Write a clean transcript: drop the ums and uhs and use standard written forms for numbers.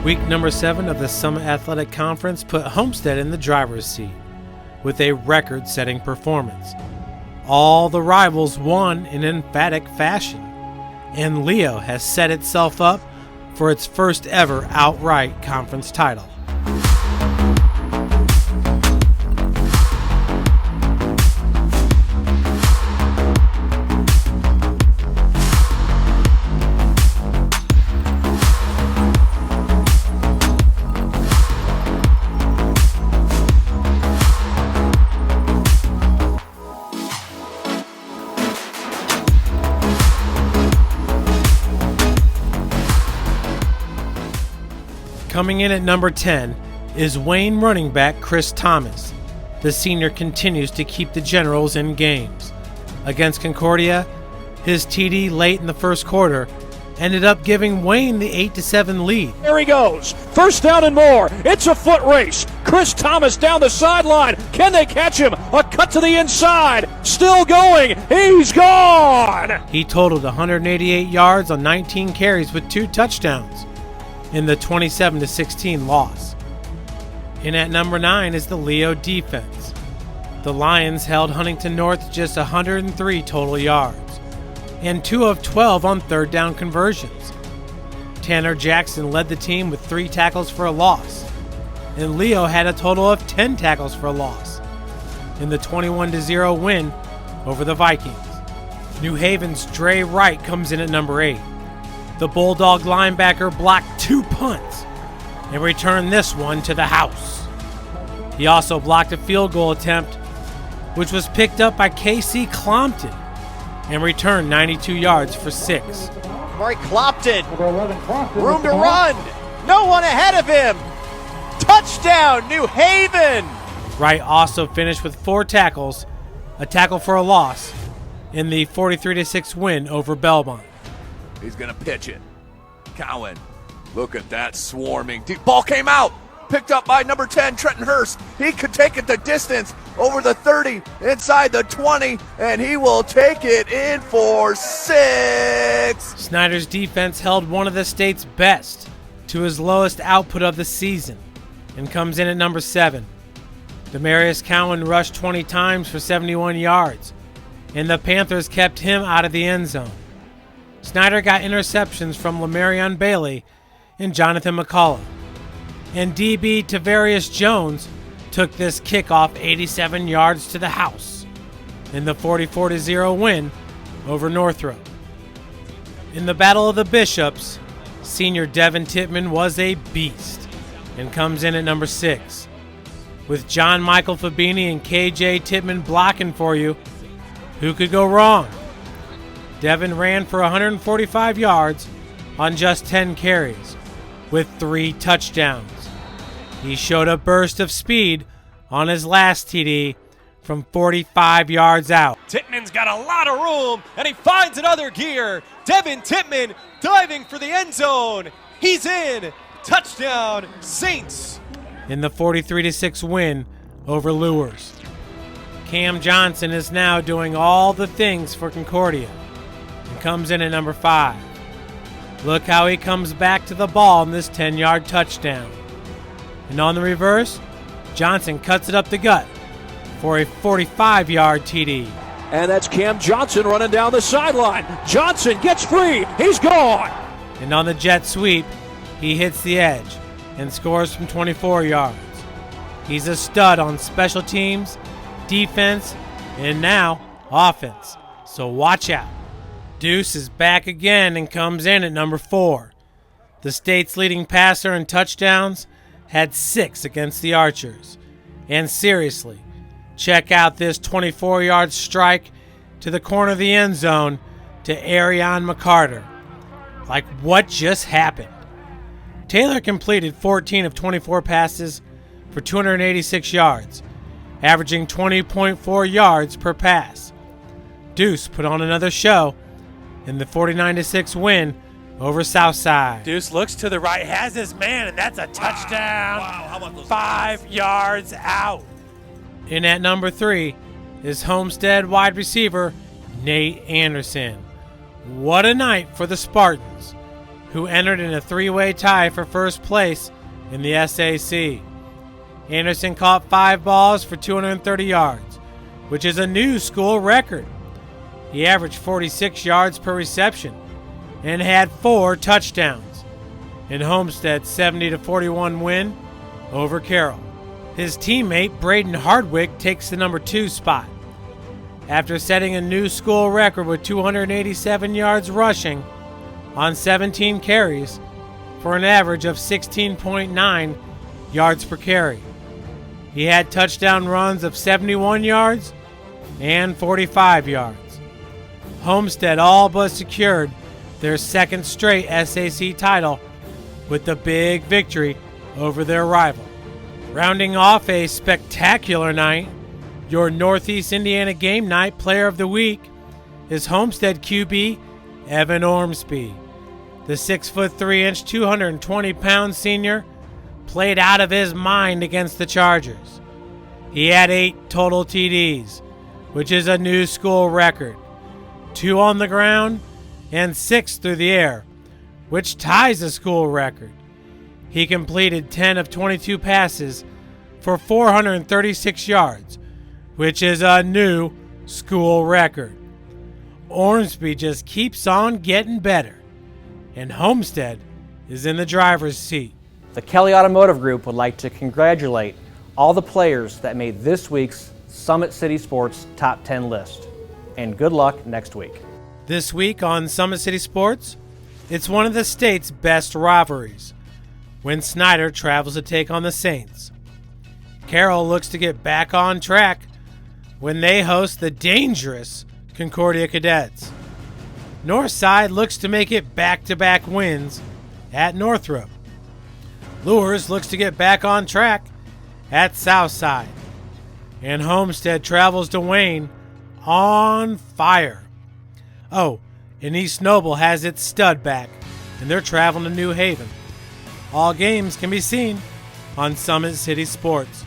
Week number 7 of the Summit Athletic Conference put Homestead in the driver's seat with a record-setting performance. All the rivals won in emphatic fashion, and Leo has set itself up for its first ever outright conference title. Coming in at number 10 is Wayne running back Chris Thomas. The senior continues to keep the Generals in games. Against Concordia, his TD late in the first quarter ended up giving Wayne the 8-7 lead. There he goes. First down and more. It's a foot race. Chris Thomas down the sideline. Can they catch him? A cut to the inside. Still going. He's gone. He totaled 188 yards on 19 carries with 2 touchdowns in the 27-16 loss. In at number 9 is the Leo defense. The Lions held Huntington North to just 103 total yards and 2 of 12 on third down conversions. Tanner Jackson led the team with 3 tackles for a loss, and Leo had a total of 10 tackles for a loss in the 21-0 win over the Vikings. New Haven's Dre Wright comes in at number 8. The Bulldog linebacker blocked 2 punts and returned this one to the house. He also blocked a field goal attempt, which was picked up by KC Clompton and returned 92 yards for 6. Murray Clopton, room to run, no one ahead of him. Touchdown, New Haven! Wright also finished with 4 tackles, a tackle for a loss, in the 43-6 win over Belmont. He's going to pitch it. Cowan, look at that swarming. Deep ball came out. Picked up by number 10, Trenton Hurst. He could take it the distance over the 30, inside the 20, and he will take it in for 6. Snyder's defense held one of the state's best to his lowest output of the season and comes in at number 7. Demarius Cowan rushed 20 times for 71 yards, and the Panthers kept him out of the end zone. Snyder got interceptions from Lamarion Bailey and Jonathan McCullough, and DB Tavarius Jones took this kickoff 87 yards to the house in the 44-0 win over Northrop. In the Battle of the Bishops, senior Devin Pittman was a beast and comes in at number 6. With John Michael Fabini and KJ Pittman blocking for you, who could go wrong? Devin ran for 145 yards on just 10 carries with 3 touchdowns. He showed a burst of speed on his last TD from 45 yards out. Pittman's got a lot of room, and he finds another gear. Devin Pittman diving for the end zone. He's in. Touchdown, Saints. In the 43-6 win over Lures. Cam Johnson is now doing all the things for Concordia and comes in at number 5. Look how he comes back to the ball in this 10-yard touchdown. And on the reverse, Johnson cuts it up the gut for a 45-yard TD. And that's Cam Johnson running down the sideline. Johnson gets free. He's gone. And on the jet sweep, he hits the edge and scores from 24 yards. He's a stud on special teams, defense, and now offense. So watch out. Deuce is back again and comes in at number 4. The state's leading passer in touchdowns had 6 against the Archers. And seriously, check out this 24-yard strike to the corner of the end zone to Arion McCarter. Like, what just happened? Taylor completed 14 of 24 passes for 286 yards, averaging 20.4 yards per pass. Deuce put on another show in the 49-6 win over Southside. Deuce looks to the right, has his man, and that's a touchdown. Wow. How about those 5 yards out. In at number 3 is Homestead wide receiver Nate Anderson. What a night for the Spartans, who entered in a three-way tie for first place in the SAC. Anderson caught 5 balls for 230 yards, which is a new school record. He averaged 46 yards per reception and had 4 touchdowns in Homestead's 70-41 win over Carroll. His teammate Braden Hardwick takes the number 2 spot after setting a new school record with 287 yards rushing on 17 carries for an average of 16.9 yards per carry. He had touchdown runs of 71 yards and 45 yards. Homestead all but secured their second straight SAC title with the big victory over their rival. Rounding off a spectacular night, your Northeast Indiana Game Night Player of the Week is Homestead QB Evan Orbsby. The 6'3", 220-pound senior played out of his mind against the Chargers. He had 8 total TDs, which is a new school record, 2 on the ground and 6 through the air, which ties the school record. He completed 10 of 22 passes for 436 yards, which is a new school record. Orbsby just keeps on getting better, and Homestead is in the driver's seat. The Kelly Automotive Group would like to congratulate all the players that made this week's Summit City Sports Top 10 list. And good luck next week. This week on Summit City Sports, it's one of the state's best rivalries when Snyder travels to take on the Saints. Carroll looks to get back on track when they host the dangerous Concordia Cadets. Northside looks to make it back-to-back wins at Northrop. Lures looks to get back on track at Southside. And Homestead travels to Wayne on fire. Oh, and East Noble has its stud back, and they're traveling to New Haven. All games can be seen on Summit City Sports.